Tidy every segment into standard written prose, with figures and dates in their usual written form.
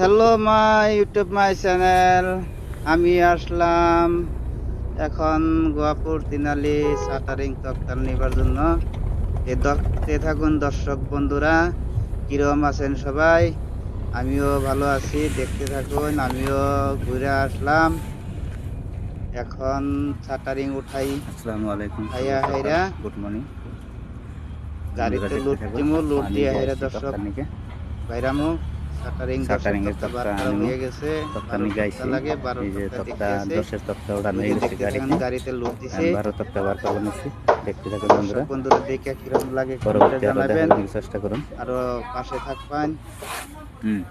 Hello my YouTube my channel. আমি আসলাম এখন গোয়াপুর তিনালি shuttering তক্তার নেবার জন্য। দেখতে থাকুন দর্শক বন্ধুরা, কিরম আছেন সবাই। আমিও ভালো আছি, দেখতে থাকুন। আমিও ঘুরে আসলাম, এখন শাটারিং উঠাই। আসসালামু আলাইকুম, হাইয়া হাইরা গুড মর্নিং। গাড়িতে লোড দিমু, লোড দিয়ে হাইরা দর্শক বাইরামু। শাটারিং 10 এর তক্তা বার তক্তা করা আনিমু। হয়ে গেছে, তক্তা 12 নিয়ে তক্তা আইছি। লাগে, 12 এই যে তক্তা তক্তা দেখতে আছে। 10 তক্তা ওঠানো ওই হয়ে যে গেছে দেখতে থাকুন, গাড়িতে। গাড়িতে লোড দিছে। 12 তক্তা বার করে নিচ্ছি, দেখতে থাকুন দর্শক বন্ধুরা। বন্ধুরা দেখে কিরকম লাগে কমেন্টে পরবর্তী আরো জানাবেন, দেখানোর চেষ্টা করুন। আরো পাশে থাকবেন। হুম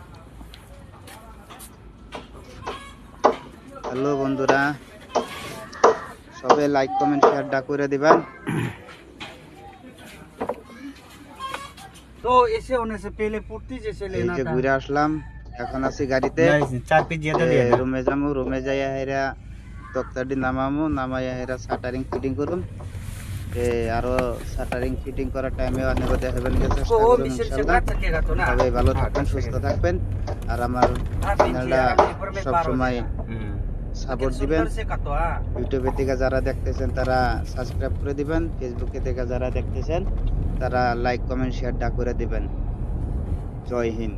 হ্যালো বন্ধুরা, সবাই লাইক কমেন্ট শেয়ারটা করে দিবেন। तो ऐसे होने से पहले पुट्टी जैसे এই लेना যে था। ঘুরে আসলাম, এখন আছি গাড়িতে। नहीं, 4 पीस ज्यादा दिया था। রুমে যাবো, রুমে যাইয়া হেরা তক্তাটি নামামু, নামাইয়া হেরা শাটারিং ফিটিং করুম। আরো শাটারিং ফিটিং করার টাইমে অনেক দেখাবেন চেষ্টা उसको वो করুন मिशन से ইনশাআল্লাহ। काट सकेगा तो ना। সবাই ভালো हाँ, থাকবেন, काट সুস্থ सकेगा। থাকবেন। আর আমার हाँ, চ্যানেলটা ऊपर में সব पार हो সময় जाएगा। लेकिन সাপোর্ট দিবেন। सुंदर से काटो, हाँ। ইউটিউবে থেকে যারা দেখতেছেন তারা সাবস্ক্রাইব করে দিবেন, ফেসবুকে থেকে যারা দেখতেছেন তারা লাইক কমেন্ট শেয়ারটা করে দিবেন। জয় হিন্দ।